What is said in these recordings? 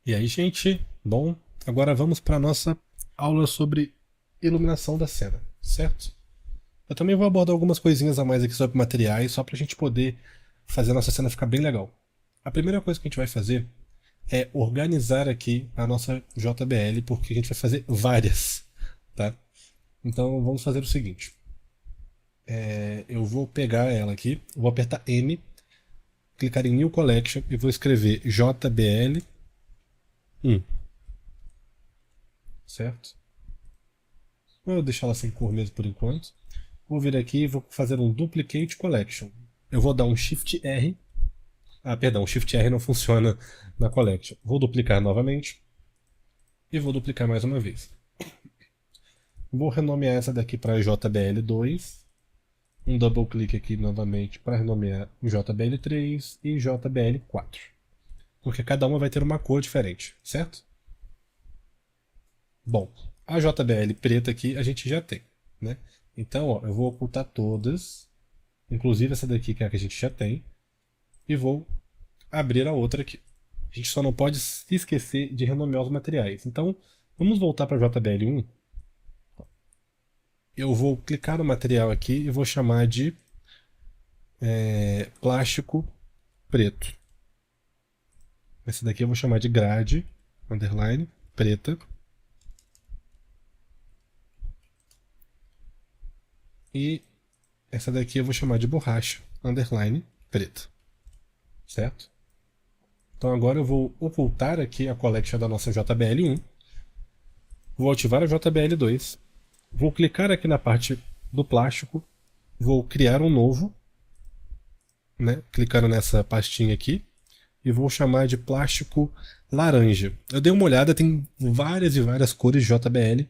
E aí, gente? Bom, agora vamos para a nossa aula sobre iluminação da cena, certo? Eu também vou abordar algumas coisinhas a mais aqui sobre materiais, só para a gente poder fazer a nossa cena ficar bem legal. A primeira coisa que a gente vai fazer é organizar aqui a nossa JBL, porque a gente vai fazer várias, tá? Então vamos fazer o seguinte: eu vou pegar ela aqui, vou apertar M, clicar em New Collection e vou escrever JBL1, certo? Vou deixar ela sem cor mesmo por enquanto. Vou vir aqui e vou fazer um Duplicate Collection. Eu vou dar um Shift R. Ah, perdão, o Shift R não funciona na Collection. Vou duplicar novamente. E vou duplicar mais uma vez. Vou renomear essa daqui para JBL2. Um double clique aqui novamente para renomear JBL3 e JBL4. Porque cada uma vai ter uma cor diferente, certo? Bom, a JBL preta aqui a gente já tem, né? Então, ó, eu vou ocultar todas, inclusive essa daqui que é a que a gente já tem, e vou abrir a outra aqui. A gente só não pode se esquecer de renomear os materiais. Então, vamos voltar para JBL1. Eu vou clicar no material aqui e vou chamar de plástico preto. Esse daqui eu vou chamar de grade, underline, preta. E essa daqui eu vou chamar de borracha, underline, preta. Certo? Então agora eu vou ocultar aqui a collection da nossa JBL1. Vou ativar a JBL2. Vou clicar aqui na parte do plástico. Vou criar um novo, né? Clicando nessa pastinha aqui. E vou chamar de plástico laranja. Eu dei uma olhada, tem várias e várias cores de JBL.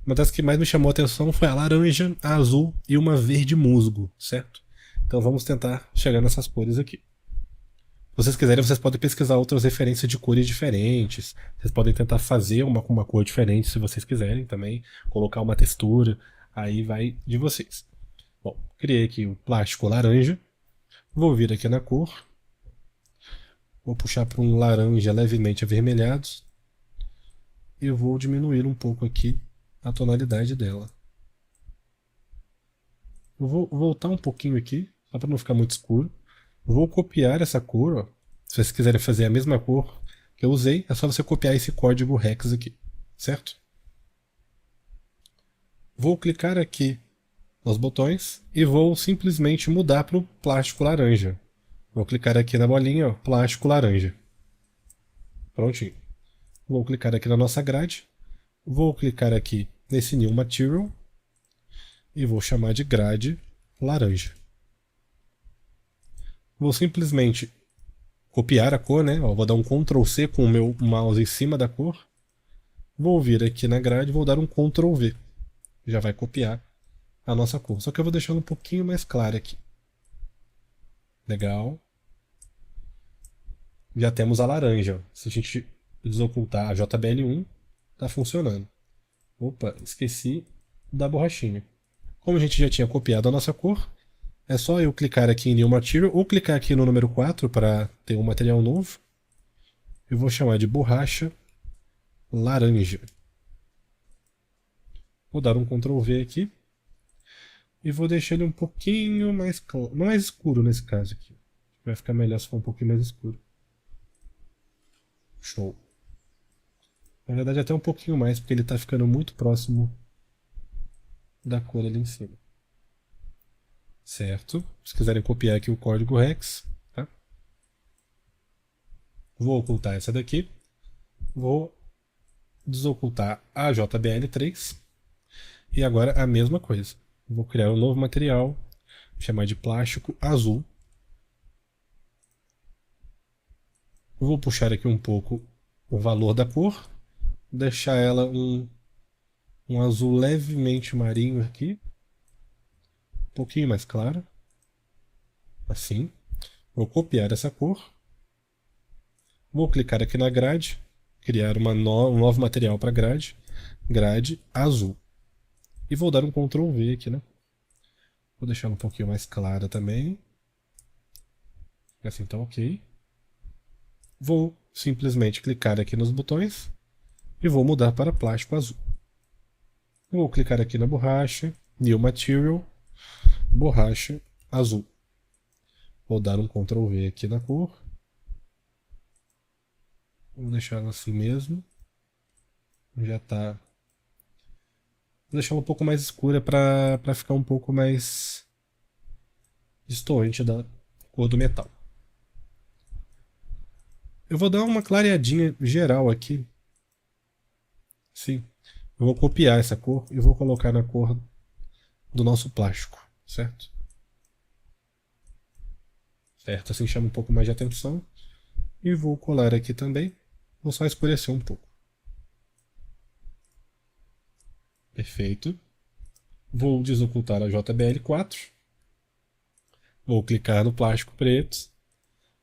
Uma das que mais me chamou a atenção foi a laranja, a azul e uma verde musgo, certo? Então vamos tentar chegar nessas cores aqui. Se vocês quiserem, vocês podem pesquisar outras referências de cores diferentes. Vocês podem tentar fazer uma com uma cor diferente, se vocês quiserem também. Colocar uma textura, aí vai de vocês. Bom, criei aqui o plástico laranja. Vou vir aqui na cor. Vou puxar para um laranja levemente avermelhado. E vou diminuir um pouco aqui a tonalidade dela. Eu vou voltar um pouquinho aqui, só para não ficar muito escuro. Vou copiar essa cor, ó. Se vocês quiserem fazer a mesma cor que eu usei, é só você copiar esse código hex aqui, certo? Vou clicar aqui nos botões e vou simplesmente mudar para o plástico laranja. Vou clicar aqui na bolinha, ó, plástico laranja. Prontinho. Vou clicar aqui na nossa grade. Vou clicar aqui nesse New Material e vou chamar de grade laranja. Vou simplesmente copiar a cor, né? Ó, vou dar um Ctrl C com o meu mouse em cima da cor. Vou vir aqui na grade e vou dar um Ctrl V. Já vai copiar a nossa cor. Só que eu vou deixando um pouquinho mais clara aqui. Legal. Já temos a laranja. Se a gente desocultar a JBL1, está funcionando. Opa, esqueci da borrachinha. Como a gente já tinha copiado a nossa cor, é só eu clicar aqui em New Material ou clicar aqui no número 4 para ter um material novo. Eu vou chamar de borracha laranja. Vou dar um Ctrl V aqui. E vou deixar ele um pouquinho mais claro, mais escuro nesse caso aqui. Vai ficar melhor se for um pouquinho mais escuro. Show. Na verdade até um pouquinho mais, porque ele está ficando muito próximo da cor ali em cima. Certo? Se quiserem copiar aqui o código hex, tá? Vou ocultar essa daqui. Vou desocultar a JBL3. E agora a mesma coisa. Vou criar um novo material, chamar de plástico azul. Vou puxar aqui um pouco o valor da cor, deixar ela um azul levemente marinho aqui, um pouquinho mais claro, assim. Vou copiar essa cor, vou clicar aqui na grade, criar um novo material para grade, grade azul. E vou dar um Ctrl V aqui, né? Vou deixar um pouquinho mais clara também. Assim tá ok. Vou simplesmente clicar aqui nos botões e vou mudar para plástico azul. Vou clicar aqui na borracha, New Material, borracha azul. Vou dar um Ctrl V aqui na cor. Vou deixar ela assim mesmo. Já está. Vou deixar ela um pouco mais escura para ficar um pouco mais distoante da cor do metal. Eu vou dar uma clareadinha geral aqui. Sim. Eu vou copiar essa cor e vou colocar na cor do nosso plástico, certo? Certo, assim chama um pouco mais de atenção. E vou colar aqui também. Vou só escurecer um pouco. Perfeito. Vou desocultar a JBL4. Vou clicar no plástico preto.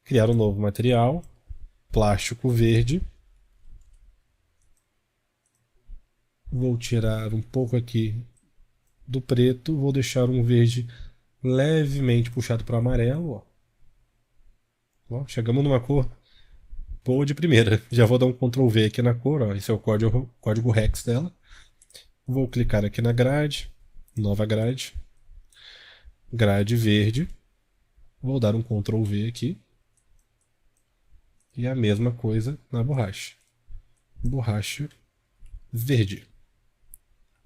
Criar um novo material. Plástico verde. Vou tirar um pouco aqui do preto. Vou deixar um verde levemente puxado para o amarelo. Ó. Ó, chegamos numa cor boa de primeira. Já vou dar um Ctrl V aqui na cor. Ó. Esse é o código Hex dela. Vou clicar aqui na grade. Nova grade. Grade verde. Vou dar um Ctrl V aqui. E a mesma coisa na borracha. Borracha verde.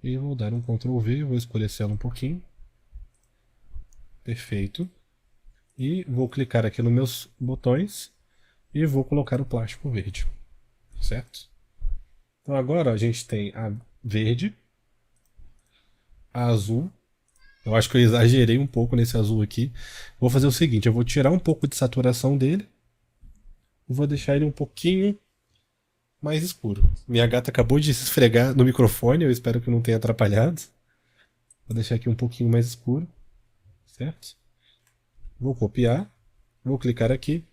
E vou dar um Ctrl V, vou escurecer ela um pouquinho. Perfeito. E vou clicar aqui nos meus botões e vou colocar o plástico verde. Certo? Então agora a gente tem a verde, a azul. Eu acho que eu exagerei um pouco nesse azul aqui. Vou fazer o seguinte, eu vou tirar um pouco de saturação dele. E vou deixar ele um pouquinho mais escuro. Minha gata acabou de se esfregar no microfone, eu espero que não tenha atrapalhado. Vou deixar aqui um pouquinho mais escuro, certo? Vou copiar, vou clicar aqui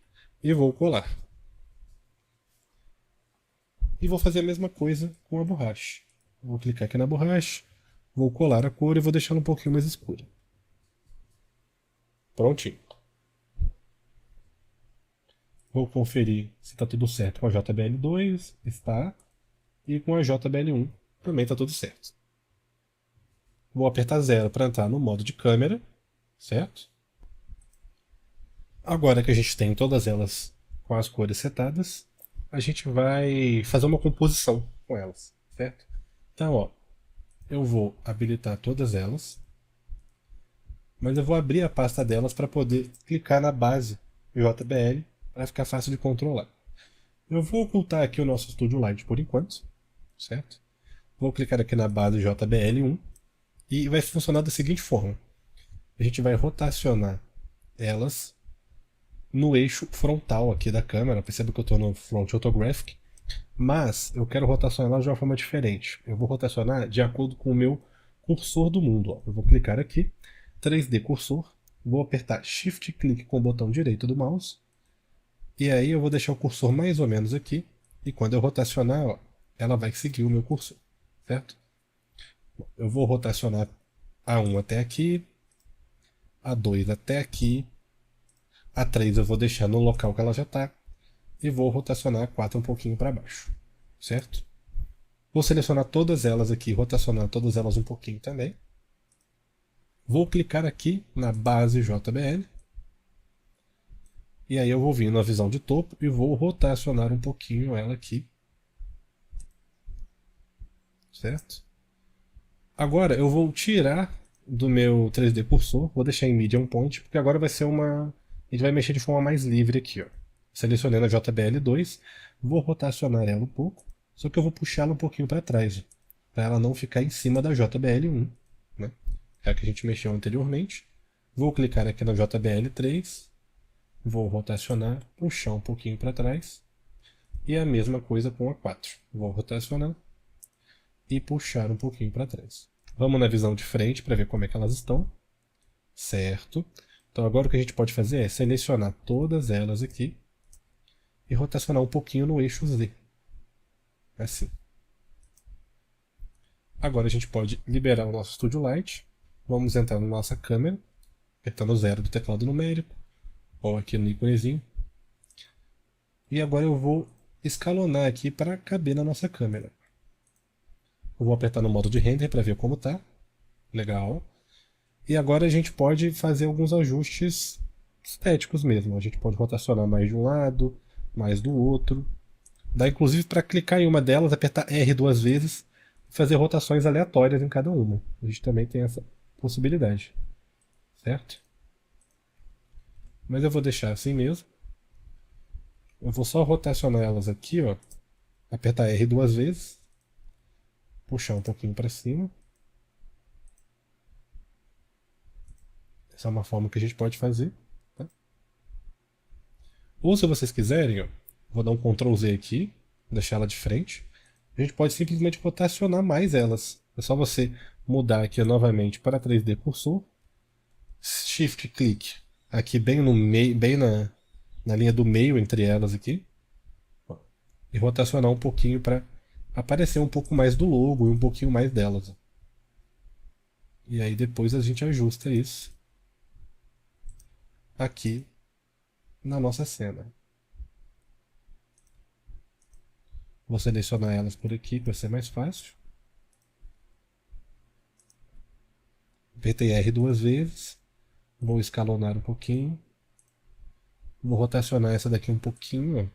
e vou colar. E vou fazer a mesma coisa com a borracha. Vou clicar aqui na borracha, vou colar a cor e vou deixar ela um pouquinho mais escura. Prontinho. Vou conferir se está tudo certo com a JBL2, está, e com a JBL1 também está tudo certo. Vou apertar 0 para entrar no modo de câmera, certo? Agora que a gente tem todas elas com as cores setadas, a gente vai fazer uma composição com elas, certo? Então, ó, eu vou habilitar todas elas, mas eu vou abrir a pasta delas para poder clicar na base JBL para ficar fácil de controlar. Eu vou ocultar aqui o nosso Studio Light por enquanto, certo? Vou clicar aqui na base JBL1 e vai funcionar da seguinte forma. A gente vai rotacionar elas no eixo frontal aqui da câmera. Perceba que eu estou no Front Orthographic, mas eu quero rotacionar elas de uma forma diferente. Eu vou rotacionar de acordo com o meu cursor do mundo. Ó. Eu vou clicar aqui, 3D cursor, vou apertar Shift clique com o botão direito do mouse, e aí eu vou deixar o cursor mais ou menos aqui, e quando eu rotacionar, ó, ela vai seguir o meu cursor, certo? Eu vou rotacionar a 1 até aqui, a 2 até aqui, a 3 eu vou deixar no local que ela já está, e vou rotacionar a 4 um pouquinho para baixo, certo? Vou selecionar todas elas aqui, rotacionar todas elas um pouquinho também. Vou clicar aqui na base JBL, e aí eu vou vir na visão de topo e vou rotacionar um pouquinho ela aqui, certo? Agora eu vou tirar do meu 3D cursor, vou deixar em Medium Point, porque agora vai ser uma... a gente vai mexer de forma mais livre aqui, ó. Selecionando a JBL2, vou rotacionar ela um pouco, só que eu vou puxar ela um pouquinho para trás, para ela não ficar em cima da JBL1, né? É a que a gente mexeu anteriormente. Vou clicar aqui na JBL3, vou rotacionar, puxar um pouquinho para trás, e a mesma coisa com a 4. Vou rotacionar e puxar um pouquinho para trás. Vamos na visão de frente para ver como é que elas estão. Certo. Então agora o que a gente pode fazer é selecionar todas elas aqui e rotacionar um pouquinho no eixo Z. Assim. Agora a gente pode liberar o nosso Studio Light. Vamos entrar na nossa câmera, apertando 0 do teclado numérico, ou aqui no íconezinho. E agora eu vou escalonar aqui para caber na nossa câmera. Eu vou apertar no modo de render para ver como tá. Legal. E agora a gente pode fazer alguns ajustes estéticos mesmo. A gente pode rotacionar mais de um lado, mais do outro. Dá inclusive para clicar em uma delas, apertar R duas vezes e fazer rotações aleatórias em cada uma. A gente também tem essa possibilidade. Certo? Mas eu vou deixar assim mesmo. Eu vou só rotacionar elas aqui, ó. Apertar R duas vezes. Puxar um pouquinho para cima. Essa é uma forma que a gente pode fazer. Tá? Ou se vocês quiserem, ó, vou dar um Ctrl Z aqui, deixar ela de frente. A gente pode simplesmente rotacionar mais elas. É só você mudar aqui novamente para 3D Cursor. Shift clique aqui bem no meio, bem na linha do meio entre elas aqui. E rotacionar um pouquinho para aparecer um pouco mais do logo e um pouquinho mais delas. E aí depois a gente ajusta isso aqui na nossa cena. Vou selecionar elas por aqui para ser mais fácil. Apertei R duas vezes. Vou escalonar um pouquinho. Vou rotacionar essa daqui um pouquinho, ó,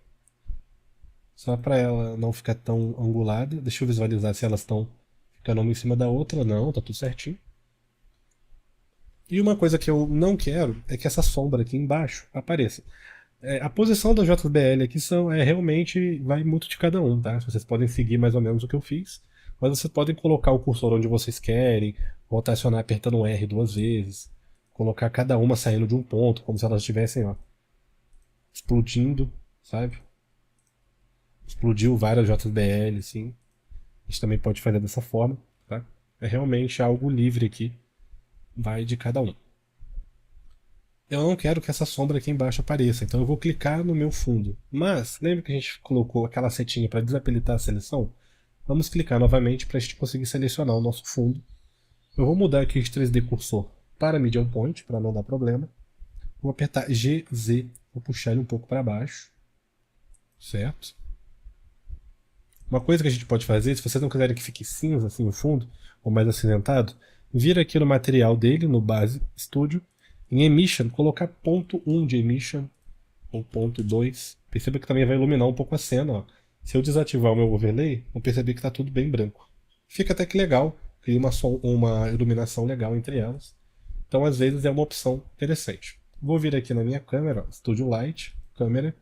só para ela não ficar tão angulada. Deixa eu visualizar se elas estão ficando uma em cima da outra. Não, tá tudo certinho. E uma coisa que eu não quero é que essa sombra aqui embaixo apareça. A posição da JBL aqui realmente vai muito de cada um, tá? Vocês podem seguir mais ou menos o que eu fiz, mas vocês podem colocar o cursor onde vocês querem, rotacionar apertando R duas vezes, colocar cada uma saindo de um ponto, como se elas estivessem, ó, explodindo, sabe? Explodiu várias JBL, assim. A gente também pode fazer dessa forma, tá? É realmente algo livre aqui, vai de cada um. Eu não quero que essa sombra aqui embaixo apareça, então eu vou clicar no meu fundo. Mas, lembra que a gente colocou aquela setinha para desabilitar a seleção? Vamos clicar novamente para a gente conseguir selecionar o nosso fundo. Eu vou mudar aqui de 3D Cursor para Medium Point, para não dar problema. Vou apertar GZ, vou puxar ele um pouco para baixo. Certo? Uma coisa que a gente pode fazer, se vocês não quiserem que fique cinza assim o fundo, ou mais acinzentado, vira aqui no material dele, no Base Studio, em Emission, colocar ponto 1 de Emission, ou ponto 2. Perceba que também vai iluminar um pouco a cena. Ó. Se eu desativar o meu overlay, vão perceber que está tudo bem branco. Fica até que legal, cria uma iluminação legal entre elas. Então, às vezes, é uma opção interessante. Vou vir aqui na minha câmera, ó, Studio Light, câmera,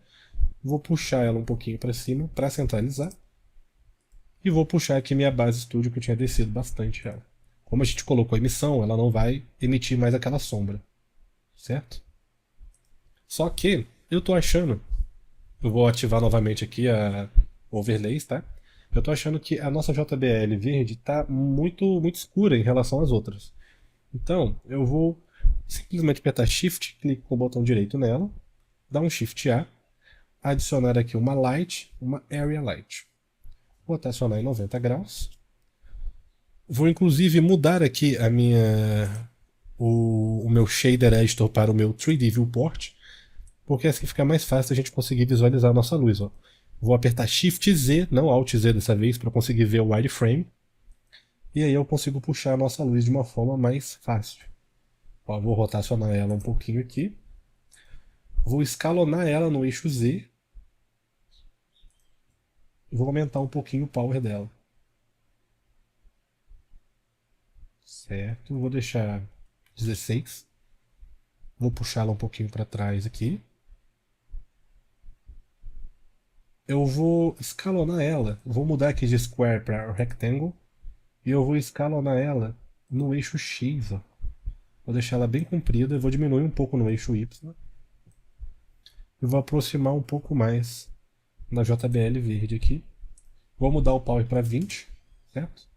vou puxar ela um pouquinho para cima para centralizar. E vou puxar aqui minha base Studio que eu tinha descido bastante já. Como a gente colocou a emissão, ela não vai emitir mais aquela sombra. Certo? Só que eu tô achando, eu vou ativar novamente aqui a overlays, tá? Eu tô achando que a nossa JBL verde tá muito escura em relação às outras. Então, eu vou simplesmente apertar Shift, clique com o botão direito nela, dar um Shift A, adicionar aqui uma Light, uma Area Light. Vou rotacionar em 90 graus. Vou inclusive mudar aqui o meu shader editor para o meu 3D viewport, porque assim fica mais fácil a gente conseguir visualizar a nossa luz. Ó. Vou apertar Shift Z, não Alt Z dessa vez, para conseguir ver o wireframe. E aí eu consigo puxar a nossa luz de uma forma mais fácil. Ó, vou rotacionar ela um pouquinho aqui. Vou escalonar ela no eixo Z. E vou aumentar um pouquinho o power dela. Certo, vou deixar 16. Vou puxá-la um pouquinho para trás aqui. Eu vou escalonar ela. Vou mudar aqui de Square para Rectangle. E eu vou escalonar ela no eixo X. Ó. Vou deixar ela bem comprida. Vou diminuir um pouco no eixo Y. E vou aproximar um pouco mais na JBL verde aqui. Vou mudar o power para 20. Certo?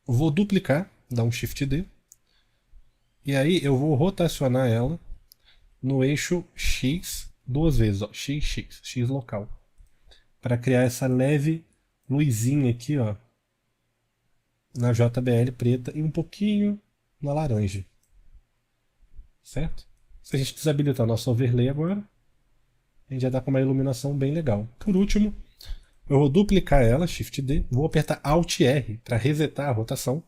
Vou duplicar. Dar um Shift D. E aí eu vou rotacionar ela no eixo X duas vezes, ó, X local, para criar essa leve luzinha aqui, ó, na JBL preta e um pouquinho na laranja, certo? Se a gente desabilitar nosso overlay agora, a gente já dá com uma iluminação bem legal. Por último, eu vou duplicar ela, Shift D, vou apertar Alt R para resetar a rotação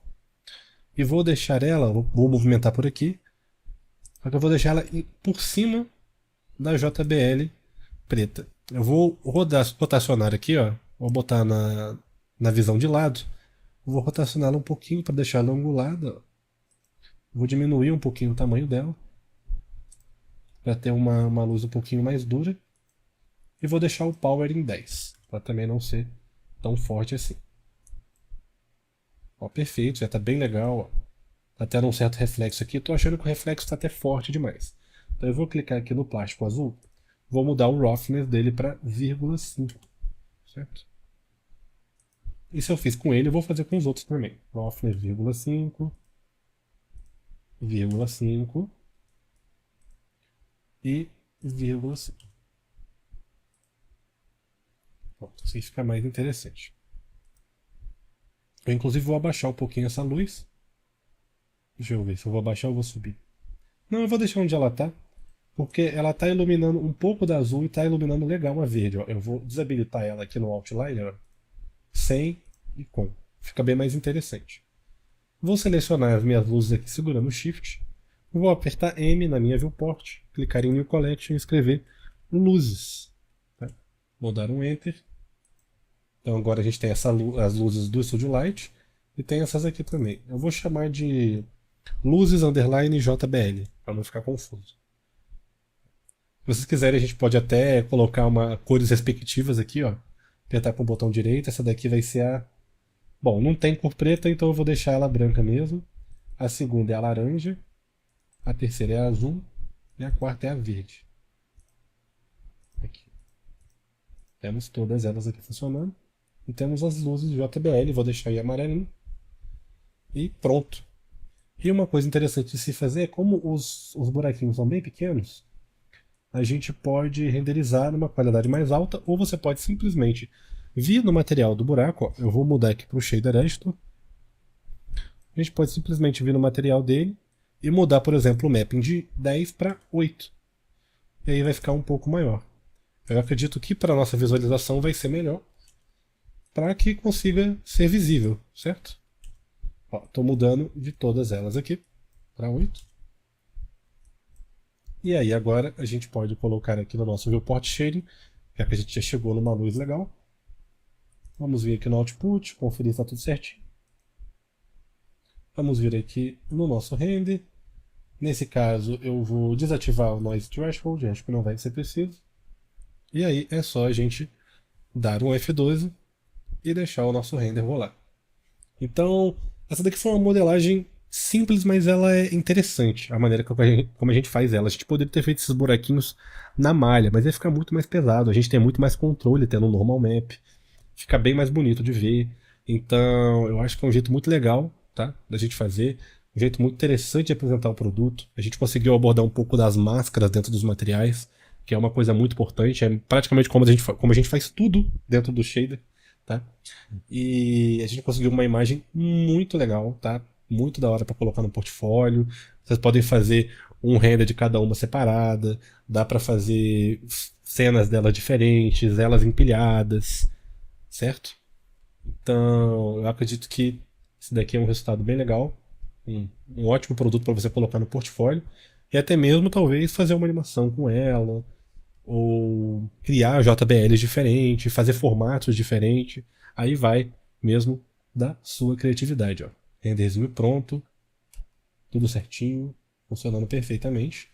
e vou deixar ela, vou movimentar por aqui, só que eu vou deixar ela por cima da JBL preta. Eu vou rotacionar aqui, ó, vou botar na visão de lado, vou rotacioná-la um pouquinho para deixar ela angulada, ó. Vou diminuir um pouquinho o tamanho dela para ter uma luz um pouquinho mais dura e vou deixar o Power em 10 para também não ser tão forte assim. Ó, perfeito, já está bem legal, ó. Tá tendo um certo reflexo aqui, tô achando que o reflexo está até forte demais. Então eu vou clicar aqui no plástico azul, vou mudar o roughness dele para 0,5, certo? Isso eu fiz com ele, eu vou fazer com os outros também. Roughness 0,5, 0,5 e 0,5. Pronto, assim fica mais interessante. Eu inclusive vou abaixar um pouquinho essa luz. Deixa eu ver se eu vou abaixar ou vou subir. Não, eu vou deixar onde ela tá, porque ela tá iluminando um pouco da azul e tá iluminando legal a verde. Ó. Eu vou desabilitar ela aqui no Outliner, ó, sem e com. Fica bem mais interessante. Vou selecionar as minhas luzes aqui segurando o Shift. Vou apertar M na minha viewport, clicar em New Collection e escrever luzes. Tá? Vou dar um Enter. Então agora a gente tem as luzes do Studio Light e tem essas aqui também. Eu vou chamar de luzes underline JBL, para não ficar confuso. Se vocês quiserem, a gente pode até colocar cores respectivas aqui, ó. Apertar com o botão direito. Essa daqui vai ser a... Bom, não tem cor preta, então eu vou deixar ela branca mesmo. A segunda é a laranja. A terceira é a azul. E a quarta é a verde. Aqui. Temos todas elas aqui funcionando. E temos as luzes JBL. Vou deixar aí amarelinho. E pronto. E uma coisa interessante de se fazer é como os buraquinhos são bem pequenos, a gente pode renderizar numa qualidade mais alta, ou você pode simplesmente vir no material do buraco, ó, eu vou mudar aqui para o Shader Editor, a gente pode simplesmente vir no material dele e mudar, por exemplo, o mapping de 10 para 8. E aí vai ficar um pouco maior. Eu acredito que para a nossa visualização vai ser melhor, para que consiga ser visível, certo? Estou mudando de todas elas aqui para 8. E aí agora a gente pode colocar aqui no nosso Viewport Shading, já que a gente já chegou numa luz legal. Vamos vir aqui no Output, conferir se está tudo certinho. Vamos vir aqui no nosso Render. Nesse caso eu vou desativar o Noise Threshold, acho que não vai ser preciso. E aí é só a gente dar um F12 e deixar o nosso render rolar. Então, essa daqui foi uma modelagem simples, mas ela é interessante, a maneira como a gente faz ela. A gente poderia ter feito esses buraquinhos na malha, mas ia ficar muito mais pesado. A gente tem muito mais controle tendo um normal map. Fica bem mais bonito de ver. Então, eu acho que é um jeito muito legal, tá, da gente fazer. Um jeito muito interessante de apresentar o produto. A gente conseguiu abordar um pouco das máscaras dentro dos materiais, que é uma coisa muito importante. É praticamente como a gente faz tudo dentro do shader, tá? E a gente conseguiu uma imagem muito legal, tá? Muito da hora para colocar no portfólio. Vocês podem fazer um render de cada uma separada. Dá para fazer cenas delas diferentes, elas empilhadas, certo? Então, eu acredito que esse daqui é um resultado bem legal. Um ótimo produto para você colocar no portfólio. E até mesmo, talvez, fazer uma animação com ela. Ou criar JBLs diferentes, fazer formatos diferentes. Aí vai mesmo da sua criatividade, ó. Renderzinho pronto, tudo certinho, funcionando perfeitamente.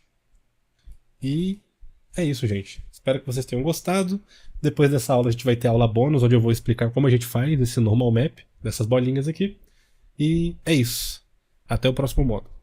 E é isso, gente. Espero que vocês tenham gostado. Depois dessa aula a gente vai ter aula bônus, onde eu vou explicar como a gente faz esse normal map, dessas bolinhas aqui. E é isso. Até o próximo módulo.